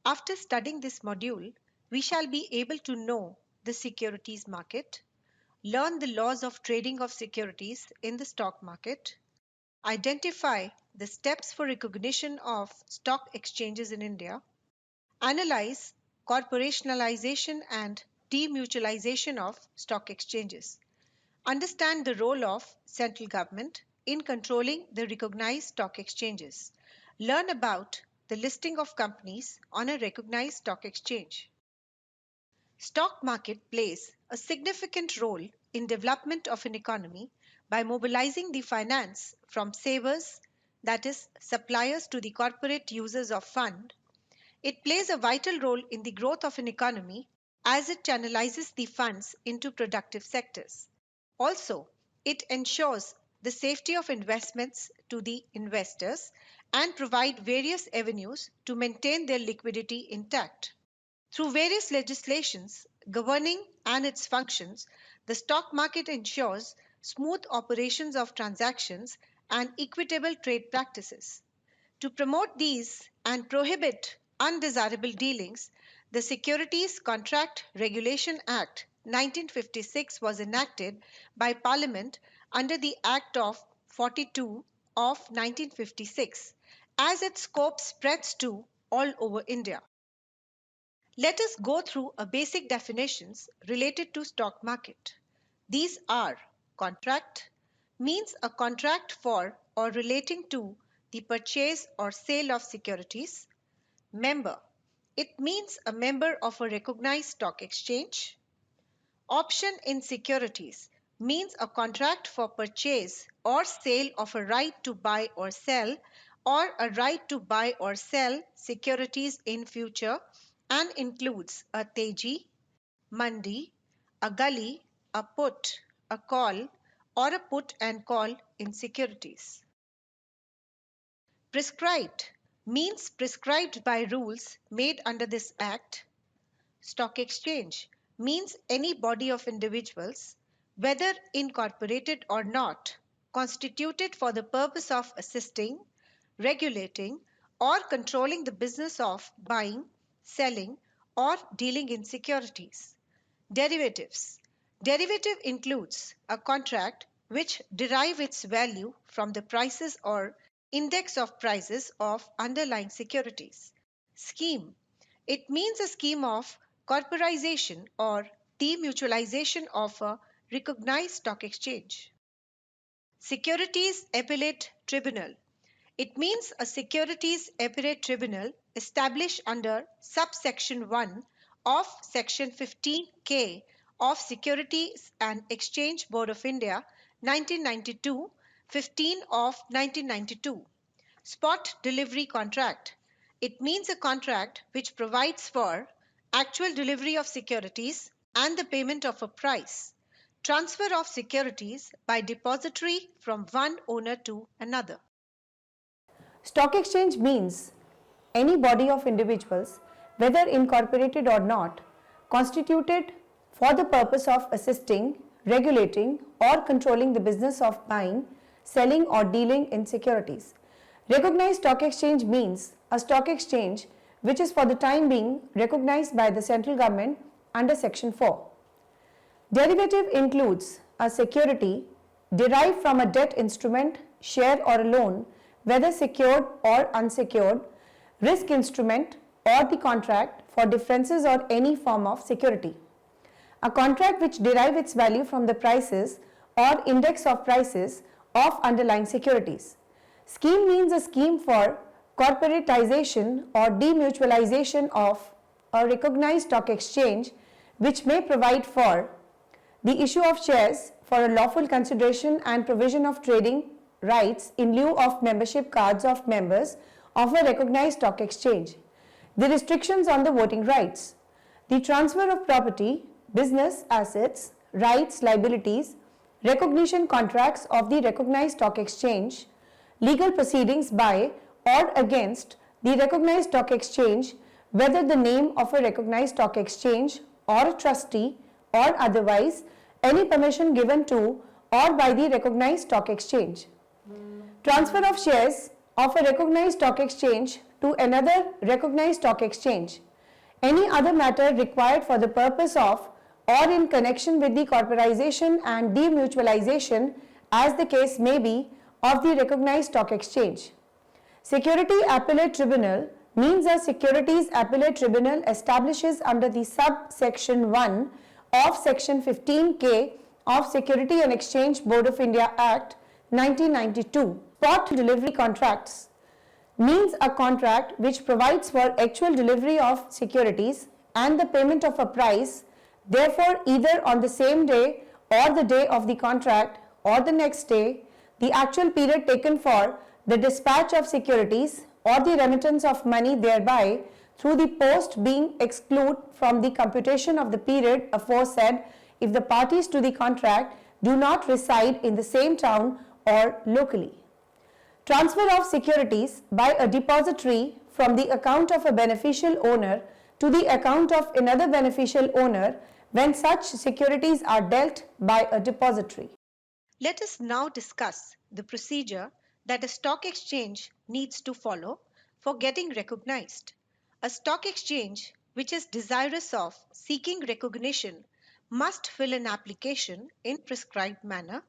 After studying this module, we shall be able to know the securities market, learn the laws of trading of securities in the stock market, identify the steps for recognition of stock exchanges in India, analyze corporationalization and demutualization of stock exchanges, understand the role of central government in controlling the recognized stock exchanges, learn about the listing of companies on a recognized stock exchange. Stock market plays a significant role in development of an economy by mobilizing the finance from savers, that is suppliers, to the corporate users of fund. It plays a vital role in the growth of an economy as it channelizes the funds into productive sectors. Also, it ensures the safety of investments to the investors and provide various avenues to maintain their liquidity intact. Through various legislations governing and its functions, the stock market ensures smooth operations of transactions and equitable trade practices. To promote these and prohibit undesirable dealings, the Securities Contract Regulation Act 1956 was enacted by Parliament under the Act of 42 of 1956, as its scope spreads to all over India. Let us go through a basic definitions related to stock market. These are: contract means a contract for or relating to the purchase or sale of securities. Member, it means a member of a recognized stock exchange. Option in securities means a contract for purchase or sale of a right to buy or sell, or a right to buy or sell securities in future, and includes a teji, mandi, a gully, a put, a call, or a put and call in securities. Prescribed means prescribed by rules made under this Act. Stock exchange means any body of individuals, whether incorporated or not, constituted for the purpose of assisting, regulating, or controlling the business of buying, selling, or dealing in securities. Derivatives. Derivative includes a contract which derive its value from the prices or index of prices of underlying securities. Scheme. It means a scheme of corporatization or demutualization of a recognized stock exchange. Securities Appellate Tribunal. It means a securities appellate tribunal established under subsection 1 of section 15K of Securities and Exchange Board of India 1992, 15 of 1992. Spot delivery contract. It means a contract which provides for actual delivery of securities and the payment of a price. Transfer of securities by depository from one owner to another. Stock exchange means any body of individuals, whether incorporated or not, constituted for the purpose of assisting, regulating, or controlling the business of buying, selling, or dealing in securities. Recognized stock exchange means a stock exchange which is for the time being recognized by the central government under Section 4. Derivative includes a security derived from a debt instrument, share, or a loan, whether secured or unsecured, risk instrument, or the contract for differences or any form of security. A contract which derives its value from the prices or index of prices of underlying securities. Scheme means a scheme for corporatization or demutualization of a recognized stock exchange which may provide for the issue of shares for a lawful consideration and provision of trading rights in lieu of membership cards of members of a recognized stock exchange. The restrictions on the voting rights. The transfer of property, business assets, rights, liabilities, recognition contracts of the recognized stock exchange, legal proceedings by or against the recognized stock exchange, whether the name of a recognized stock exchange or a trustee or otherwise, any permission given to or by the recognized stock exchange. Transfer of shares of a recognized stock exchange to another recognized stock exchange. Any other matter required for the purpose of or in connection with the corporatization and demutualization, as the case may be, of the recognized stock exchange. Security Appellate Tribunal means a Securities Appellate Tribunal establishes under the subsection 1 of section 15K of Security and Exchange Board of India Act 1992. Spot delivery contracts means a contract which provides for actual delivery of securities and the payment of a price, therefore either on the same day or the day of the contract or the next day, the actual period taken for the dispatch of securities or the remittance of money thereby through the post being excluded from the computation of the period aforesaid if the parties to the contract do not reside in the same town or locally. Transfer of securities by a depository from the account of a beneficial owner to the account of another beneficial owner when such securities are dealt by a depository. Let us now discuss the procedure that a stock exchange needs to follow for getting recognized. A stock exchange which is desirous of seeking recognition must fill an application in prescribed manner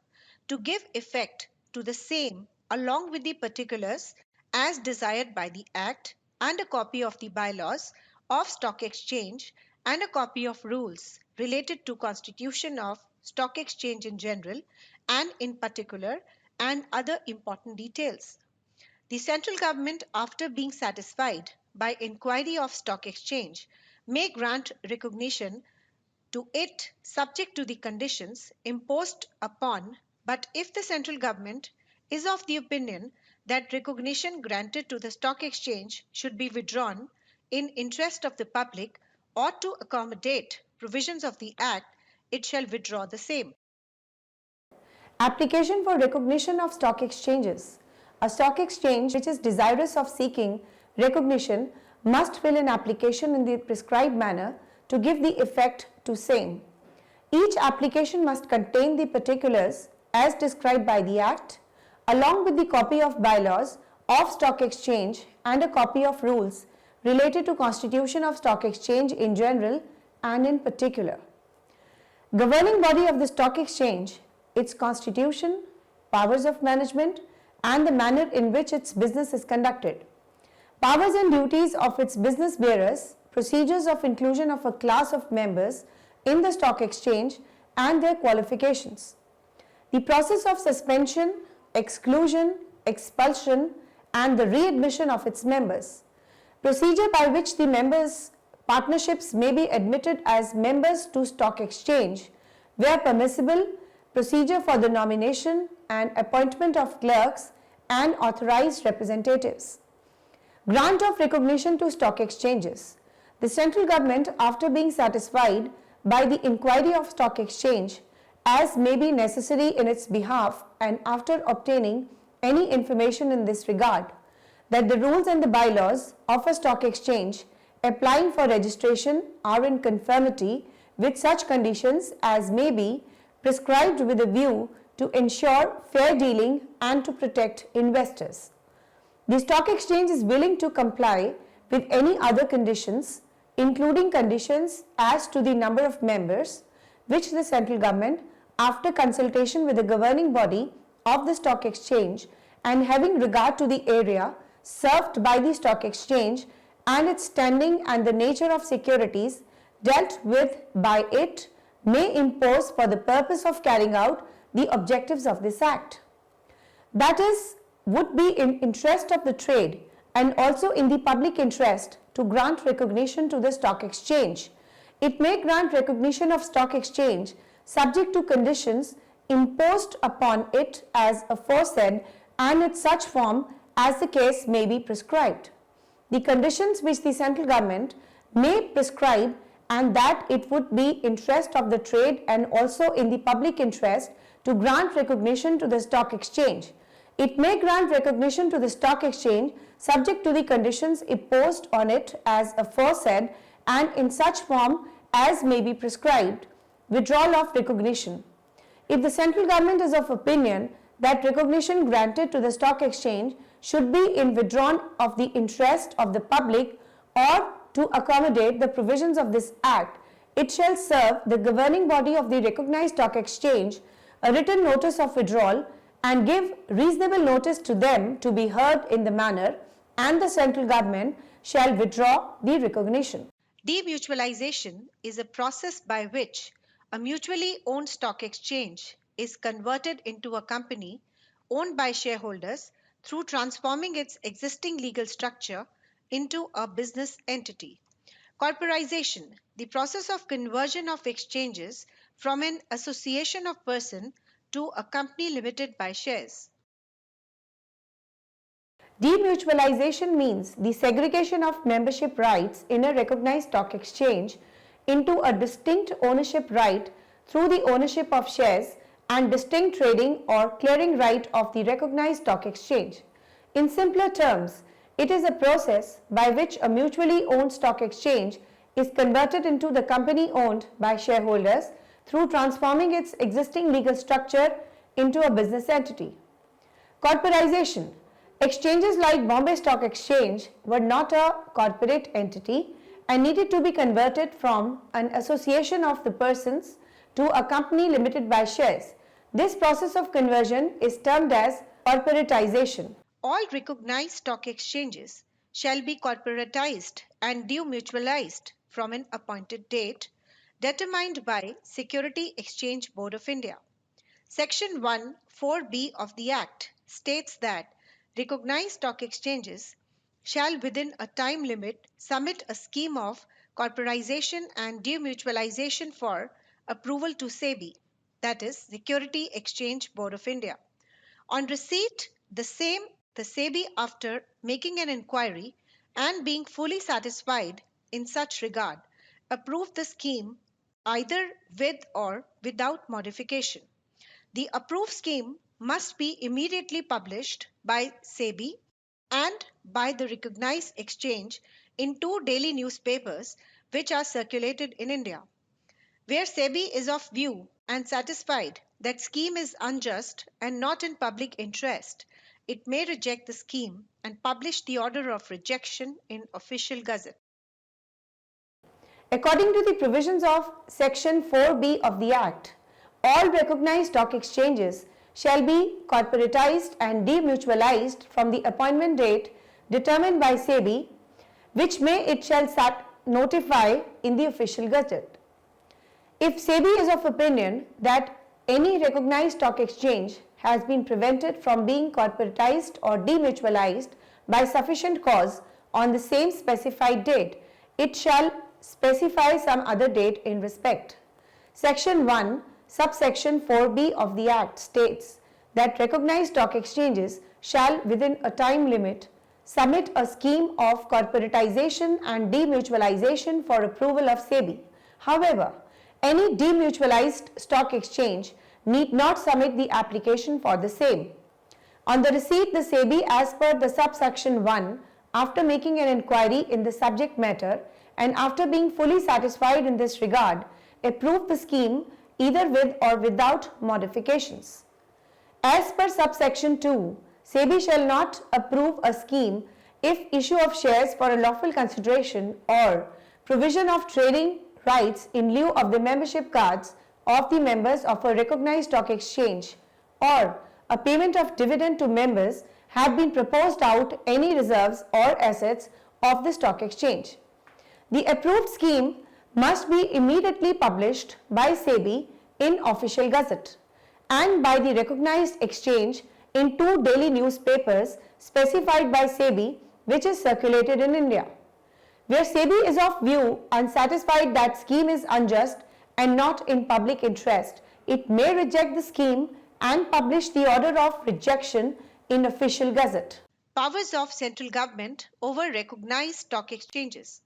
to give effect to the same along with the particulars as desired by the Act and a copy of the bylaws of stock exchange and a copy of rules related to constitution of stock exchange in general and in particular and other important details. The central government, after being satisfied by inquiry of stock exchange, may grant recognition to it subject to the conditions imposed upon, but if the central government is of the opinion that recognition granted to the stock exchange should be withdrawn in interest of the public or to accommodate provisions of the Act, it shall withdraw the same. Application for recognition of stock exchanges. A stock exchange which is desirous of seeking recognition must fill an application in the prescribed manner to give the effect to same. Each application must contain the particulars as described by the Act, along with the copy of bylaws of stock exchange and a copy of rules related to constitution of stock exchange in general and in particular. Governing body of the stock exchange, its constitution, powers of management, and the manner in which its business is conducted. Powers and duties of its business bearers, procedures of inclusion of a class of members in the stock exchange and their qualifications. The process of suspension, exclusion, expulsion, and the readmission of its members. Procedure by which the members' partnerships may be admitted as members to stock exchange, where permissible, procedure for the nomination and appointment of clerks and authorized representatives. Grant of recognition to stock exchanges. The central government, after being satisfied by the inquiry of stock exchange, as may be necessary in its behalf, and after obtaining any information in this regard, that the rules and the bylaws of a stock exchange applying for registration are in conformity with such conditions as may be prescribed with a view to ensure fair dealing and to protect investors. The stock exchange is willing to comply with any other conditions, including conditions as to the number of members, which the central government, after consultation with the governing body of the stock exchange and having regard to the area served by the stock exchange and its standing and the nature of securities dealt with by it, may impose for the purpose of carrying out the objectives of this Act. That is, would be in interest of the trade and also in the public interest to grant recognition to the stock exchange. It may grant recognition of stock exchange subject to conditions imposed upon it as aforesaid and in such form as the case may be prescribed. The conditions which the central government may prescribe and that it would be interest of the trade and also in the public interest to grant recognition to the stock exchange. It may grant recognition to the stock exchange subject to the conditions imposed on it as aforesaid and in such form as may be prescribed. Withdrawal of recognition. If the central government is of opinion that recognition granted to the stock exchange should be in withdrawn of the interest of the public, or to accommodate the provisions of this Act, it shall serve the governing body of the recognized stock exchange a written notice of withdrawal and give reasonable notice to them to be heard in the manner, and the central government shall withdraw the recognition. Demutualization is a process by which a mutually owned stock exchange is converted into a company owned by shareholders through transforming its existing legal structure into a business entity. Corporization, the process of conversion of exchanges from an association of persons to a company limited by shares. Demutualization means the segregation of membership rights in a recognized stock exchange into a distinct ownership right through the ownership of shares and distinct trading or clearing right of the recognized stock exchange. In simpler terms, it is a process by which a mutually owned stock exchange is converted into the company owned by shareholders through transforming its existing legal structure into a business entity. Corporization. Exchanges like Bombay Stock Exchange were not a corporate entity and needed to be converted from an association of the persons to a company limited by shares. This process of conversion is termed as corporatization. All recognized stock exchanges shall be corporatized and demutualized from an appointed date determined by Security Exchange Board of India. Section 1 4B of the Act states that recognized stock exchanges shall within a time limit submit a scheme of corporatization and demutualization for approval to SEBI, that is Security Exchange Board of India. On receipt the SEBI, after making an inquiry and being fully satisfied in such regard, approved the scheme either with or without modification. The approved scheme must be immediately published by SEBI and by the recognized exchange in two daily newspapers which are circulated in India. Where SEBI is of view and satisfied that scheme is unjust and not in public interest, it may reject the scheme and publish the order of rejection in official gazette. According to the provisions of Section 4B of the Act, all recognized stock exchanges shall be corporatized and demutualized from the appointment date determined by SEBI, which may it shall notify in the official gazette. If SEBI is of opinion that any recognized stock exchange has been prevented from being corporatized or demutualized by sufficient cause on the same specified date, it shall specify some other date in respect. Section 1, subsection 4B of the Act states that recognized stock exchanges shall within a time limit submit a scheme of corporatization and demutualization for approval of SEBI. However, any demutualized stock exchange need not submit the application for the same. On the receipt, the SEBI, as per the subsection 1, after making an inquiry in the subject matter and after being fully satisfied in this regard, approved the scheme either with or without modifications. As per subsection 2, SEBI shall not approve a scheme if issue of shares for a lawful consideration or provision of trading rights in lieu of the membership cards of the members of a recognized stock exchange or a payment of dividend to members had been proposed out any reserves or assets of the stock exchange. The approved scheme must be immediately published by SEBI in official gazette and by the recognized exchange in two daily newspapers specified by SEBI, which is circulated in India. Where SEBI is of view and satisfied that scheme is unjust and not in public interest, it may reject the scheme and publish the order of rejection in official gazette. Powers of central government over recognized stock exchanges.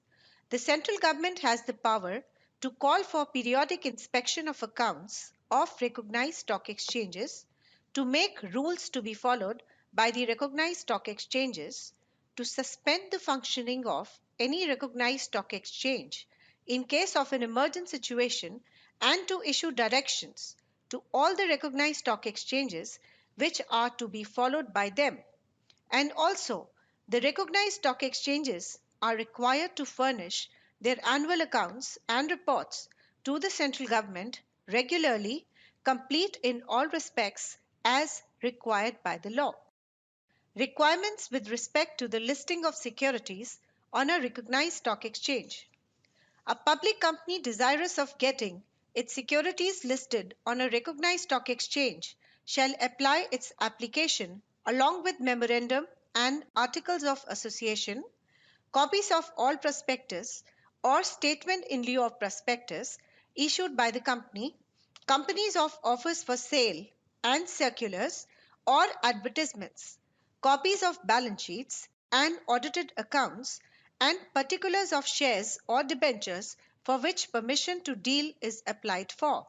The central government has the power to call for periodic inspection of accounts of recognized stock exchanges, to make rules to be followed by the recognized stock exchanges, to suspend the functioning of any recognized stock exchange in case of an emergent situation, and to issue directions to all the recognized stock exchanges which are to be followed by them, And also, the recognized stock exchanges are required to furnish their annual accounts and reports to the central government regularly, complete in all respects as required by the law. Requirements with respect to the listing of securities on a recognized stock exchange. A public company desirous of getting its securities listed on a recognized stock exchange shall apply its application along with memorandum and articles of association, copies of all prospectus or statement in lieu of prospectus issued by the company, companies of offers for sale and circulars or advertisements, copies of balance sheets and audited accounts, and particulars of shares or debentures for which permission to deal is applied for,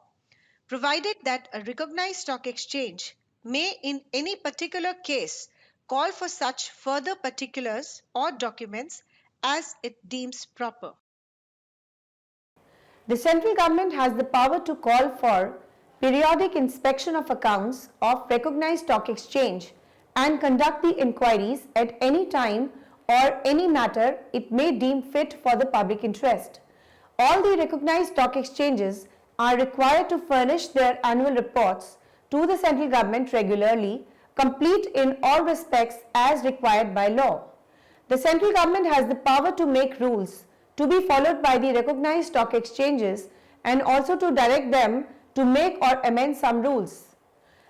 provided that a recognized stock exchange may in any particular case call for such further particulars or documents as it deems proper. The central government has the power to call for periodic inspection of accounts of recognized stock exchange and conduct the inquiries at any time or any matter it may deem fit for the public interest. All the recognized stock exchanges are required to furnish their annual reports to the central government regularly, complete in all respects as required by law. The central government has the power to make rules to be followed by the recognized stock exchanges and also to direct them to make or amend some rules.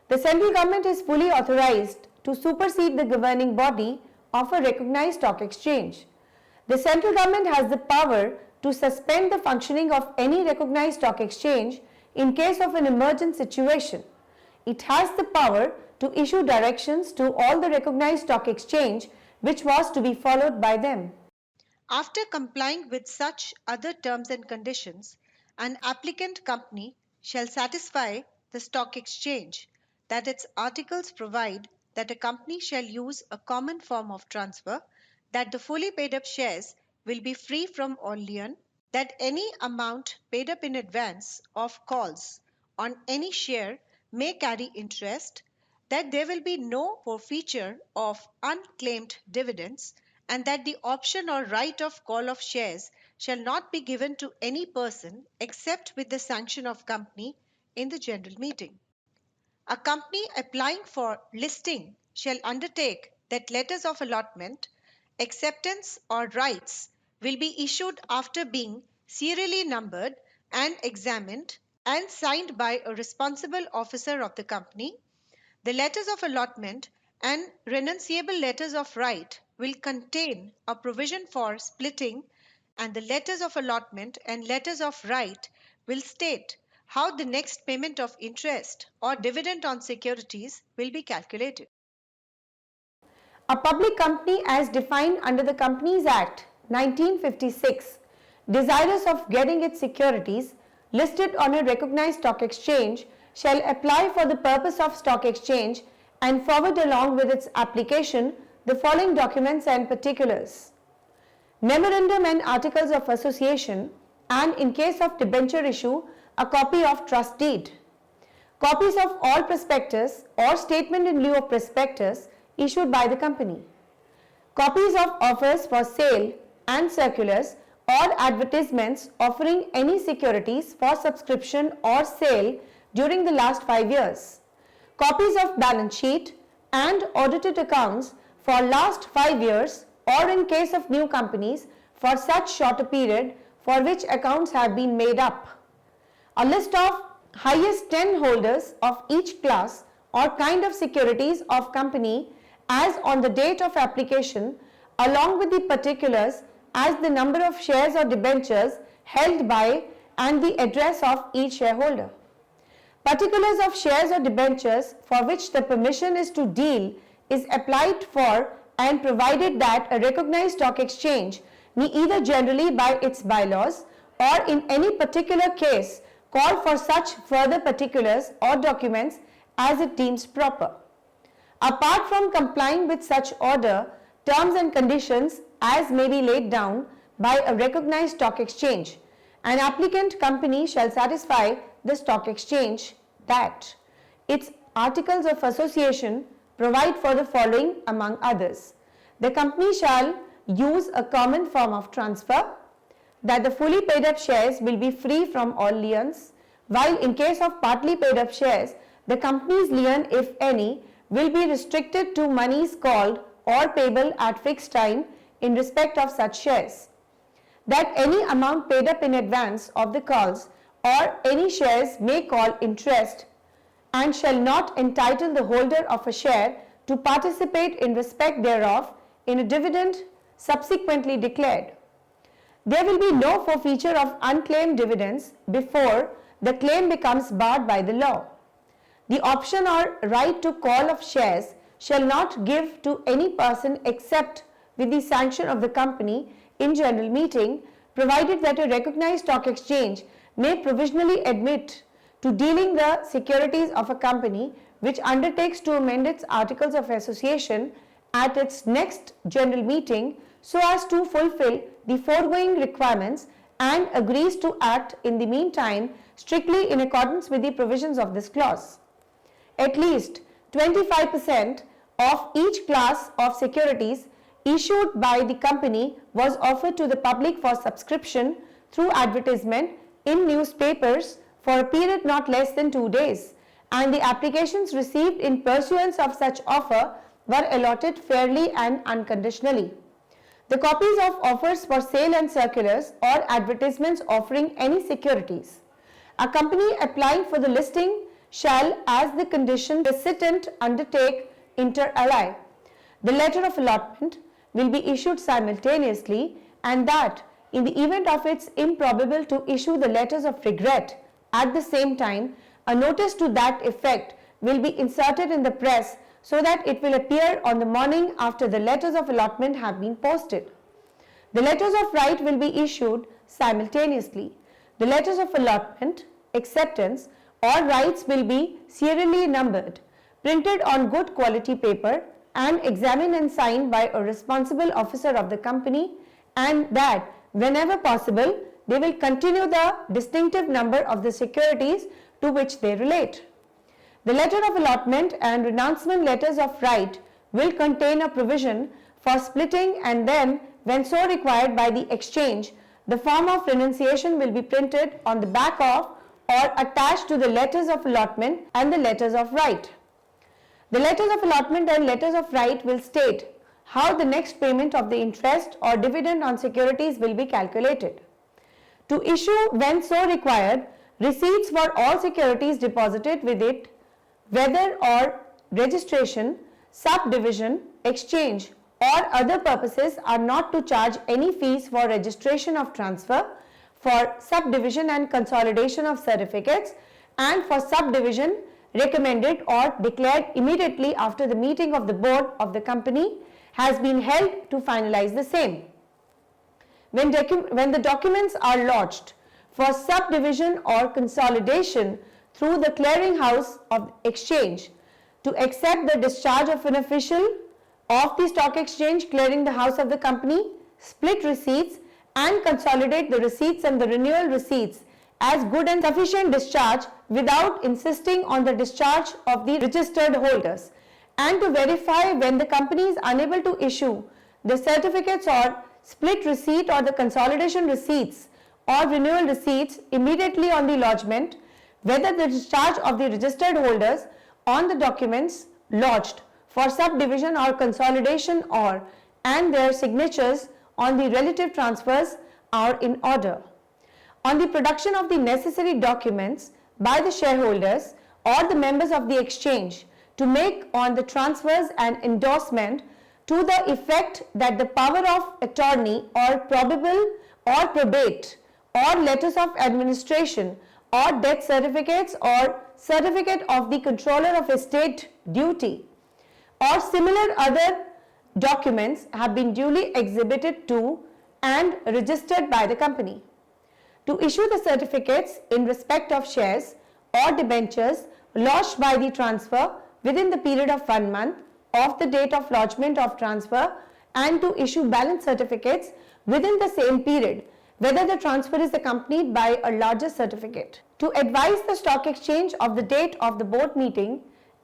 The central government is fully authorized to supersede the governing body of a recognized stock exchange. The central government has the power to suspend the functioning of any recognized stock exchange in case of an emergent situation. It has the power to issue directions to all the recognized stock exchange which was to be followed by them. After complying with such other terms and conditions, an applicant company shall satisfy the stock exchange that its articles provide that a company shall use a common form of transfer, that the fully paid up shares will be free from all lien, that any amount paid up in advance of calls on any share may carry interest, that there will be no forfeiture of unclaimed dividends, and that the option or right of call of shares shall not be given to any person except with the sanction of company in the general meeting. A company applying for listing shall undertake that letters of allotment, acceptance, or rights will be issued after being serially numbered and examined and signed by a responsible officer of the company. The letters of allotment and renunciable letters of right will contain a provision for splitting, and the letters of allotment and letters of right will state how the next payment of interest or dividend on securities will be calculated. A public company as defined under the Companies Act 1956, desirous of getting its securities listed on a recognized stock exchange shall apply for the purpose of stock exchange and forward along with its application the following documents and particulars: memorandum and articles of association, and in case of debenture issue, a copy of trust deed, copies of all prospectus or statement in lieu of prospectus issued by the company, copies of offers for sale and circulars or advertisements offering any securities for subscription or sale during the last 5 years, copies of balance sheet and audited accounts for last 5 years or in case of new companies for such shorter period for which accounts have been made up, a list of highest 10 holders of each class or kind of securities of company as on the date of application, along with the particulars as the number of shares or debentures held by and the address of each shareholder. Particulars of shares or debentures for which the permission is to deal is applied for and provided that a recognized stock exchange may either generally by its bylaws or in any particular case call for such further particulars or documents as it deems proper. Apart from complying with such order, terms and conditions as may be laid down by a recognized stock exchange, an applicant company shall satisfy the stock exchange that its articles of association provide for the following among others. The company shall use a common form of transfer, that the fully paid up shares will be free from all liens, while in case of partly paid up shares, the company's lien, if any, will be restricted to monies called or payable at fixed time in respect of such shares. That any amount paid up in advance of the calls or any shares may call interest and shall not entitle the holder of a share to participate in respect thereof in a dividend subsequently declared. There will be no forfeiture of unclaimed dividends before the claim becomes barred by the law. The option or right to call of shares shall not give to any person except with the sanction of the company in general meeting, provided that a recognized stock exchange may provisionally admit to dealing the securities of a company which undertakes to amend its articles of association at its next general meeting so as to fulfill the foregoing requirements and agrees to act in the meantime strictly in accordance with the provisions of this clause. At least 25% of each class of securities issued by the company was offered to the public for subscription through advertisement in newspapers for a period not less than 2 days, and the applications received in pursuance of such offer were allotted fairly and unconditionally. The copies of offers for sale and circulars or advertisements offering any securities. A company applying for the listing shall, as the condition precedent, undertake inter alia. The letter of allotment will be issued simultaneously, and that in the event of its improbable to issue the letters of regret at the same time, a notice to that effect will be inserted in the press so that it will appear on the morning after the letters of allotment have been posted. The letters of right will be issued simultaneously. The letters of allotment, acceptance or rights will be serially numbered, printed on good quality paper and examined and signed by a responsible officer of the company, and that whenever possible they will continue the distinctive number of the securities to which they relate. The letter of allotment and renouncement letters of right will contain a provision for splitting, and then, when so required by the exchange, the form of renunciation will be printed on the back of or attached to the letters of allotment and the letters of right. The letters of allotment and letters of right will state how the next payment of the interest or dividend on securities will be calculated. To issue, when so required, receipts for all securities deposited with it, whether or registration, subdivision, exchange or other purposes, are not to charge any fees for registration of transfer, for subdivision and consolidation of certificates, and for subdivision recommended or declared immediately after the meeting of the board of the company has been held to finalize the same. When the documents are lodged for subdivision or consolidation through the clearing house of exchange, to accept the discharge of an official of the stock exchange clearing the house of the company, split receipts and consolidate the receipts and the renewal receipts as good and sufficient discharge without insisting on the discharge of the registered holders, and to verify when the company is unable to issue the certificates or split receipt or the consolidation receipts or renewal receipts immediately on the lodgement, whether the discharge of the registered holders on the documents lodged for subdivision or consolidation or and their signatures on the relative transfers are in order. On the production of the necessary documents by the shareholders or the members of the exchange to make on the transfers and endorsement to the effect that the power of attorney or probable or probate or letters of administration or death certificates or certificate of the controller of estate duty or similar other documents have been duly exhibited to and registered by the company. To issue the certificates in respect of shares or debentures lodged by the transfer within the period of 1 month of the date of lodgement of transfer, and to issue balance certificates within the same period, whether the transfer is accompanied by a larger certificate. To advise the stock exchange of the date of the board meeting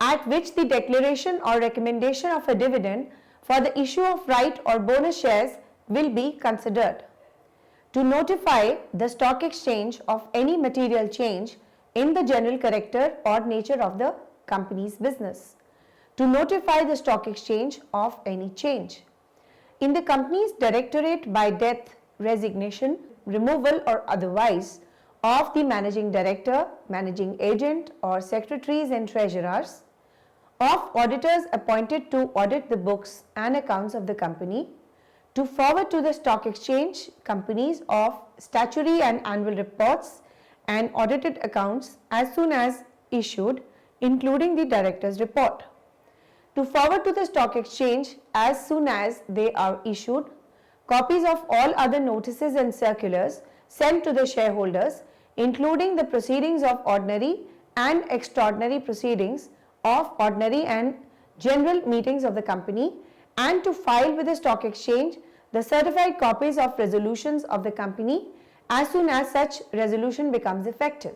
at which the declaration or recommendation of a dividend for the issue of right or bonus shares will be considered. To notify the stock exchange of any material change in the general character or nature of the company's business. To notify the stock exchange of any change in the company's directorate by death, resignation, removal or otherwise of the managing director, managing agent or secretaries and treasurers, of auditors appointed to audit the books and accounts of the company, to forward to the stock exchange companies of statutory and annual reports and audited accounts as soon as issued, including the director's report. To forward to the stock exchange as soon as they are issued, copies of all other notices and circulars sent to the shareholders, including the proceedings of ordinary and extraordinary proceedings of ordinary and general meetings of the company, and to file with the stock exchange the certified copies of resolutions of the company as soon as such resolution becomes effective.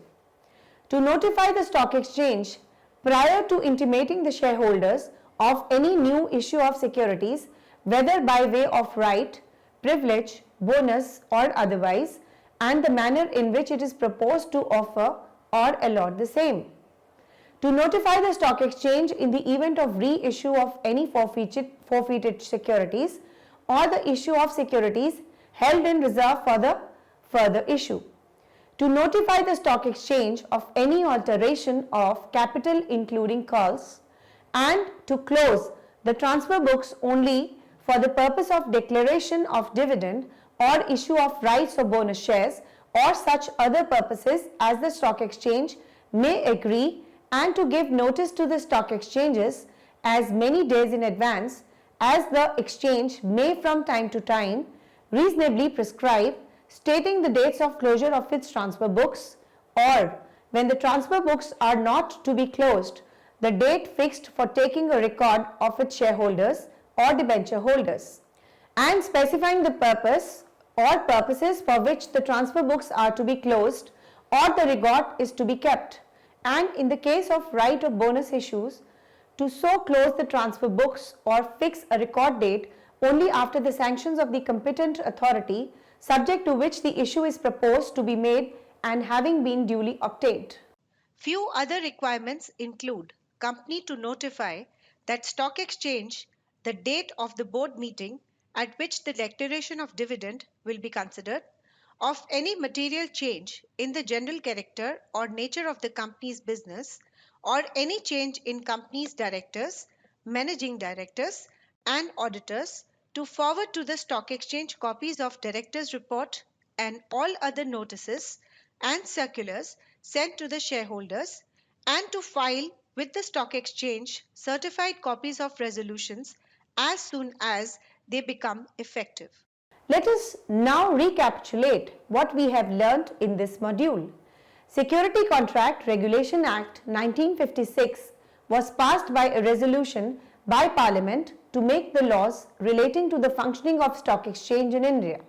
To notify the stock exchange prior to intimating the shareholders of any new issue of securities, whether by way of right, privilege, bonus or otherwise, and the manner in which it is proposed to offer or allot the same. To notify the stock exchange in the event of reissue of any forfeited securities or the issue of securities held in reserve for the further issue. To notify the stock exchange of any alteration of capital including calls, and to close the transfer books only for the purpose of declaration of dividend or issue of rights or bonus shares or such other purposes as the stock exchange may agree, and to give notice to the stock exchanges as many days in advance as the exchange may from time to time reasonably prescribe, stating the dates of closure of its transfer books, or when the transfer books are not to be closed, the date fixed for taking a record of its shareholders or debenture holders, and specifying the purpose or purposes for which the transfer books are to be closed or the record is to be kept, and in the case of right or bonus issues, to so close the transfer books or fix a record date only after the sanctions of the competent authority subject to which the issue is proposed to be made and having been duly obtained. Few other requirements include company to notify that stock exchange the date of the board meeting at which the declaration of dividend will be considered, of any material change in the general character or nature of the company's business, or any change in company's directors, managing directors, and auditors, to forward to the stock exchange copies of directors' report and all other notices and circulars sent to the shareholders, and to file with the stock exchange certified copies of resolutions as soon as they become effective. Let us now recapitulate what we have learnt in this module. Security Contract Regulation Act 1956 was passed by a resolution by Parliament to make the laws relating to the functioning of stock exchange in India.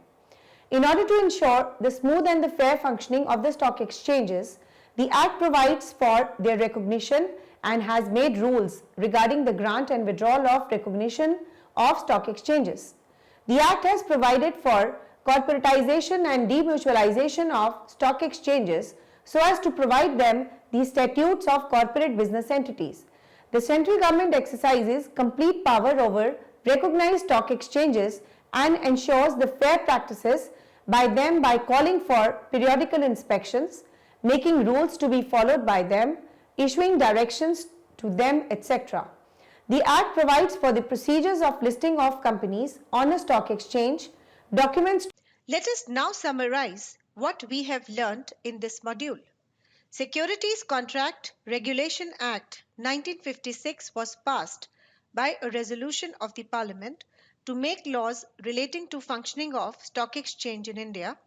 In order to ensure the smooth and the fair functioning of the stock exchanges, the Act provides for their recognition and has made rules regarding the grant and withdrawal of recognition of stock exchanges. The Act has provided for corporatization and demutualization of stock exchanges so as to provide them the statutes of corporate business entities. The central government exercises complete power over recognized stock exchanges and ensures the fair practices by them by calling for periodical inspections, making rules to be followed by them, issuing directions to them, etc. The Act provides for the procedures of listing of companies on a stock exchange, documents. Let us now summarize what we have learnt in this module. Securities Contract Regulation Act 1956 was passed by a resolution of the Parliament to make laws relating to functioning of stock exchange in India.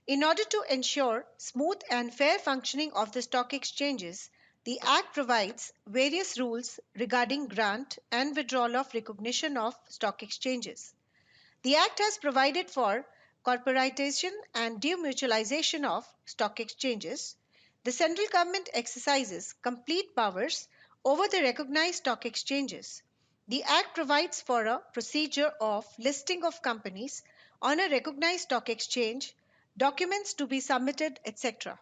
In order to ensure smooth and fair functioning of the stock exchanges, the Act provides various rules regarding grant and withdrawal of recognition of stock exchanges. The Act has provided for corporatization and demutualization of stock exchanges. The central government exercises complete powers over the recognized stock exchanges. The Act provides for a procedure of listing of companies on a recognized stock exchange, documents to be submitted, etc.